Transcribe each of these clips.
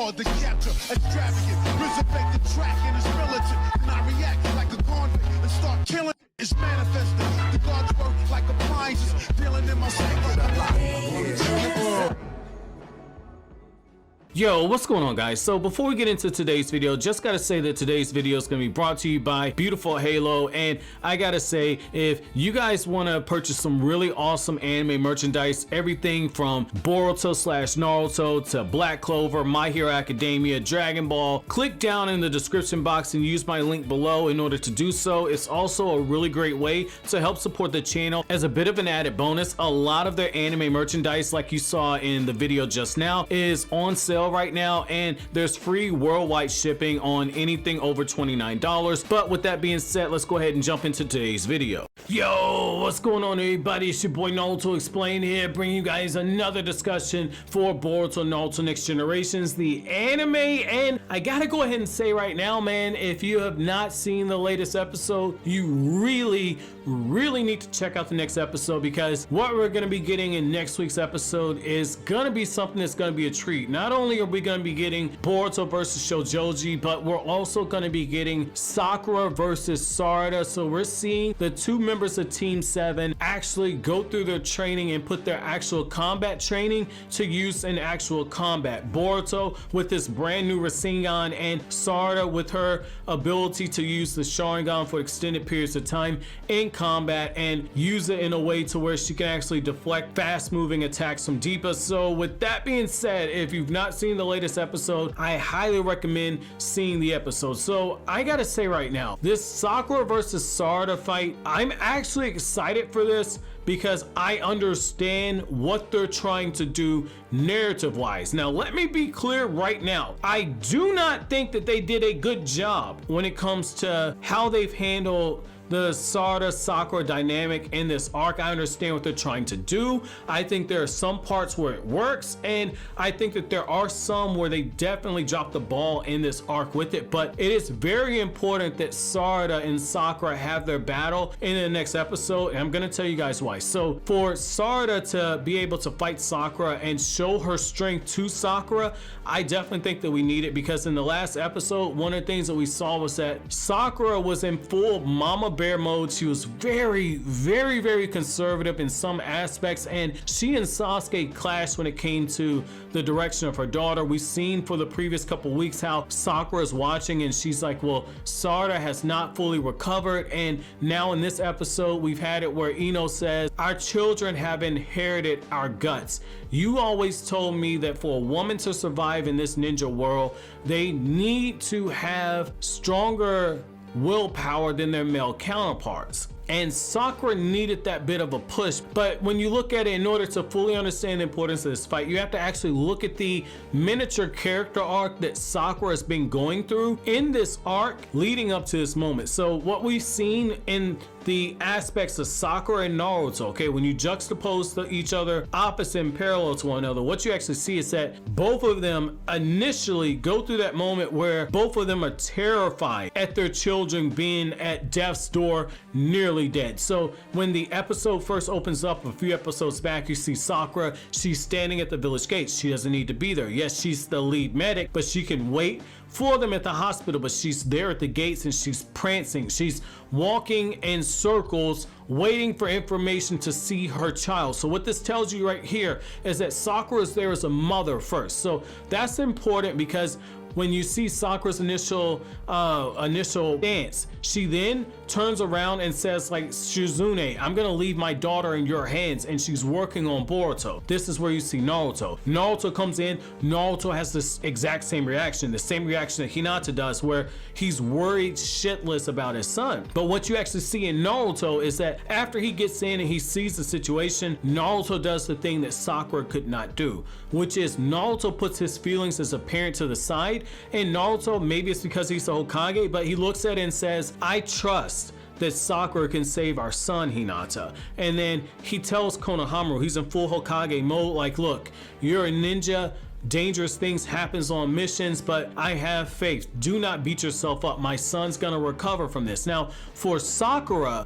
hard to capture, extravagant, resurrect the track and it's militant. And I react like a convict and start killing. It's manifesting. The gods work like appliances, dealing in my sacred life. Yo, what's going on, guys? So before we get into today's video, just gotta say that today's video is gonna be brought to you by Beautiful Halo. And I gotta say, if you guys want to purchase some really awesome anime merchandise, everything from Boruto / Naruto to Black Clover, My Hero Academia, Dragon Ball, click down in the description box and use my link below in order to do so. It's also a really great way to help support the channel. As a bit of an added bonus, a lot of their anime merchandise, like you saw in the video just now, is on sale right now, and there's free worldwide shipping on anything over $29. But with that being said, let's go ahead and jump into today's video. Yo, what's going on, everybody? It's your boy Naruto Explain here, bringing you guys another discussion for Boruto Naruto Next Generations, the anime. And I gotta go ahead and say right now, man, if you have not seen the latest episode, you really need to check out the next episode, because what we're gonna be getting in next week's episode is gonna be something that's gonna be a treat. Not only are we gonna be getting Boruto versus Shoujoji, but we're also gonna be getting Sakura versus Sarada. So we're seeing the two members of Team 7 actually go through their training and put their actual combat training to use in actual combat. Boruto with his brand new Rasengan, and Sarada with her ability to use the sharingan for extended periods of time in combat and use it in a way to where she can actually deflect fast moving attacks from Deepa. So with that being said, if you've not seen the latest episode, I highly recommend seeing the episode. So I gotta say right now, this Sakura versus Sarada fight, I'm actually excited for this because I understand what they're trying to do narrative wise. Now let me be clear right now, I do not think that they did a good job when it comes to how they've handled the Sarada Sakura dynamic in this arc. I understand what they're trying to do. I think there are some parts where it works, and I think that there are some where they definitely dropped the ball in this arc with it. But it is very important that Sarada and Sakura have their battle in the next episode, and I'm gonna tell you guys why. So for Sarada to be able to fight Sakura and show her strength to Sakura, I definitely think that we need it, because in the last episode, one of the things that we saw was that Sakura was in full mama bear mode. She was very conservative in some aspects, and she and Sasuke clashed when it came to the direction of her daughter. We've seen for the previous couple weeks how Sakura is watching and she's like, well, Sarada has not fully recovered. And now in this episode, we've had it where Ino says, our children have inherited our guts. You always told me that for a woman to survive in this ninja world, they need to have stronger willpower than their male counterparts. And Sakura needed that bit of a push. But when you look at it, in order to fully understand the importance of this fight, you have to actually look at the miniature character arc that Sakura has been going through in this arc leading up to this moment. So what we've seen in the aspects of Sakura and Naruto, okay, when you juxtapose to each other, opposite and parallel to one another, what you actually see is that both of them initially go through that moment where both of them are terrified at their children being at death's door, nearly dead. So when the episode first opens up a few episodes back, you see Sakura, she's standing at the village gates. She doesn't need to be there. Yes, she's the lead medic, but she can wait for them at the hospital, but she's there at the gates and she's prancing. She's walking in circles, waiting for information to see her child. So what this tells you right here is that Sakura is there as a mother first. So that's important, because when you see Sakura's initial dance, she then turns around and says, like, Shizune, I'm gonna leave my daughter in your hands, and she's working on Boruto. This is where you see Naruto. Naruto comes in, Naruto has this exact same reaction, the same reaction that Hinata does, where he's worried shitless about his son. But what you actually see in Naruto is that after he gets in and he sees the situation, Naruto does the thing that Sakura could not do, which is Naruto puts his feelings as a parent to the side. And Naruto, maybe it's because he's the Hokage, but he looks at it and says, I trust that Sakura can save our son, Hinata. And then he tells Konohamaru, he's in full Hokage mode, like, look, you're a ninja, dangerous things happens on missions, but I have faith. Do not beat yourself up. My son's gonna recover from this. Now, for Sakura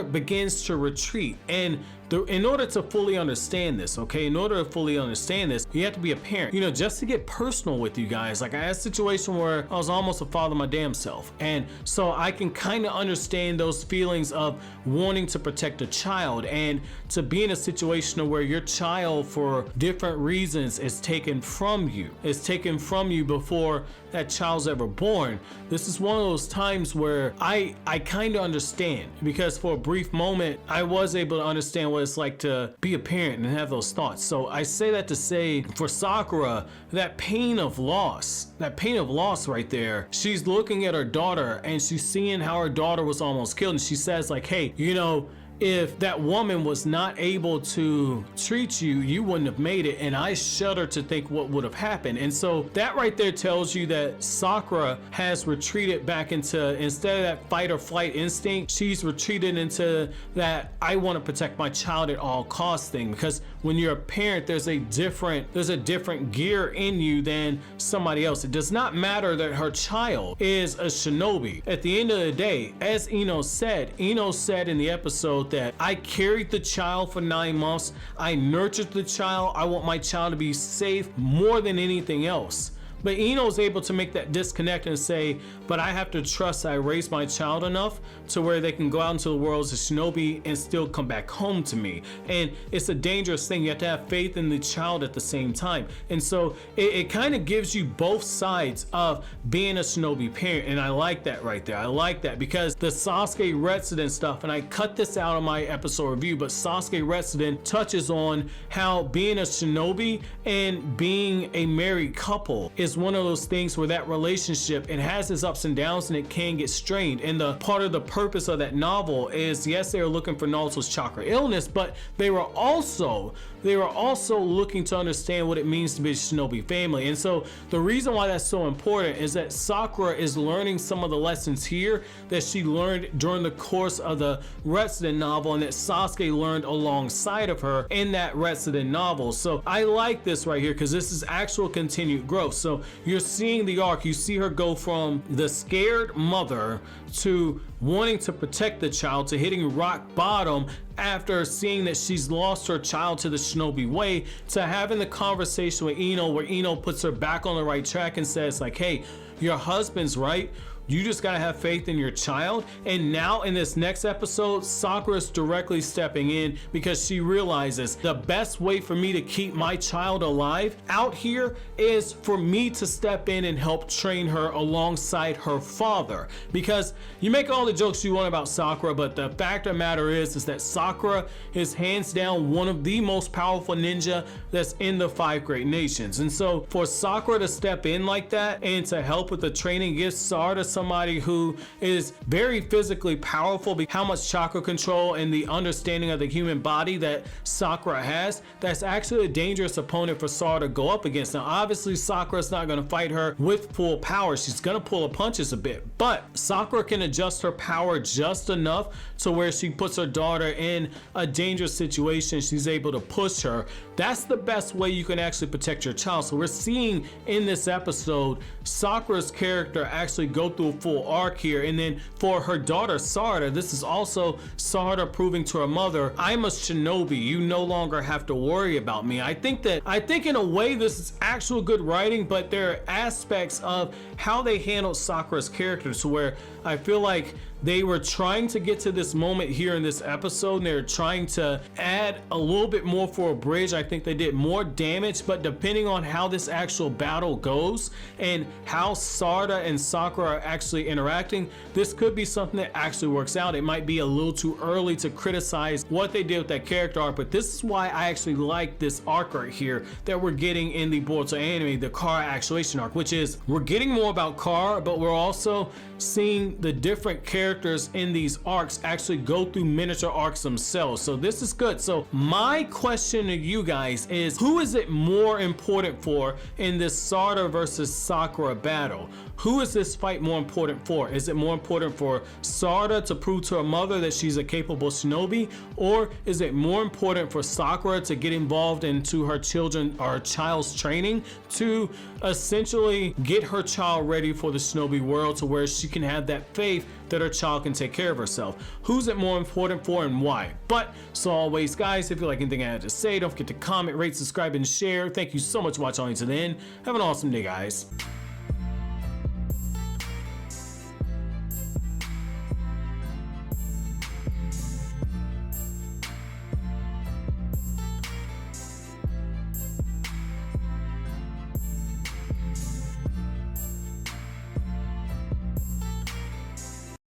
begins to retreat, and in order to fully understand this, okay, in order to fully understand this, you have to be a parent. You know, just to get personal with you guys, like I had a situation where I was almost a father my damn self, and so I can kind of understand those feelings of wanting to protect a child and to be in a situation where your child for different reasons is taken from you. It's taken from you before that child's ever born. This is one of those times where I kind of understand, because for a brief moment I was able to understand what it's like to be a parent and have those thoughts. So I say that to say, for Sakura, that pain of loss right there, she's looking at her daughter and she's seeing how her daughter was almost killed, and she says like, hey, you know, if that woman was not able to treat you, you wouldn't have made it. And I shudder to think what would have happened. And so that right there tells you that Sakura has retreated back into, instead of that fight or flight instinct, she's retreated into that I want to protect my child at all costs thing. Because when you're a parent, there's a different gear in you than somebody else. It does not matter that her child is a shinobi. At the end of the day, as Ino said in the episode that I carried the child for 9 months. I nurtured the child. I want my child to be safe more than anything else. But Ino's able to make that disconnect and say, but I have to trust I raised my child enough to where they can go out into the world as a shinobi and still come back home to me. And it's a dangerous thing. You have to have faith in the child at the same time. And so it kind of gives you both sides of being a shinobi parent. And I like that right there. I like that because the Sasuke Retsuden stuff, and I cut this out of my episode review, but Sasuke Retsuden touches on how being a shinobi and being a married couple is one of those things where that relationship, it has its ups and downs and it can get strained. And the part of the purpose of that novel is, yes, they were looking for Naruto's chakra illness, but they were also looking to understand what it means to be a shinobi family. And so the reason why that's so important is that Sakura is learning some of the lessons here that she learned during the course of the Retsuden novel, and that Sasuke learned alongside of her in that Retsuden novel. So I like this right here because this is actual continued growth. So you're seeing the arc. You see her go from the scared mother to wanting to protect the child to hitting rock bottom after seeing that she's lost her child to the shinobi way, to having the conversation with Ino where Ino puts her back on the right track and says like, hey, your husband's right. You just gotta have faith in your child. And now in this next episode, Sakura's directly stepping in because she realizes the best way for me to keep my child alive out here is for me to step in and help train her alongside her father. Because you make all the jokes you want about Sakura, but the fact of the matter is that Sakura is hands down one of the most powerful ninja that's in the 5 great nations. And so for Sakura to step in like that and to help with the training, gives Sarada somebody who is very physically powerful, how much chakra control and the understanding of the human body that Sakura has, that's actually a dangerous opponent for Sarada to go up against. Now obviously Sakura's not going to fight her with full power. She's going to pull her punches a bit, but Sakura can adjust her power just enough to where she puts her daughter in a dangerous situation. She's able to push her. That's the best way you can actually protect your child. So we're seeing in this episode Sakura's character actually go through a full arc here. And then for her daughter Sarada, this is also Sarada proving to her mother, I'm a shinobi. You no longer have to worry about me. I think in a way this is actual good writing, but there are aspects of how they handled Sakura's character to where I feel like they were trying to get to this moment here in this episode, and they're trying to add a little bit more for a bridge. I think they did more damage, but depending on how this actual battle goes and how Sarada and Sakura are actually interacting, this could be something that actually works out. It might be a little too early to criticize what they did with that character arc, but this is why I actually like this arc right here that we're getting in the Boruto anime, the Kara actuation arc, which is we're getting more about Kara, but we're also seeing the different characters in these arcs actually go through miniature arcs themselves. So this is good. So my question to you guys is, who is it more important for in this Sarada versus Sakura battle? Who is this fight more important for? Is it more important for Sarada to prove to her mother that she's a capable shinobi, or is it more important for Sakura to get involved into her children or her child's training to essentially get her child ready for the shinobi world to where she can have that faith that her child can take care of herself. Who's it more important for and why? But so always guys, if you like anything I had to say, don't forget to comment, rate, subscribe, and share. Thank you so much for watching all the way to the end. Have an awesome day, guys.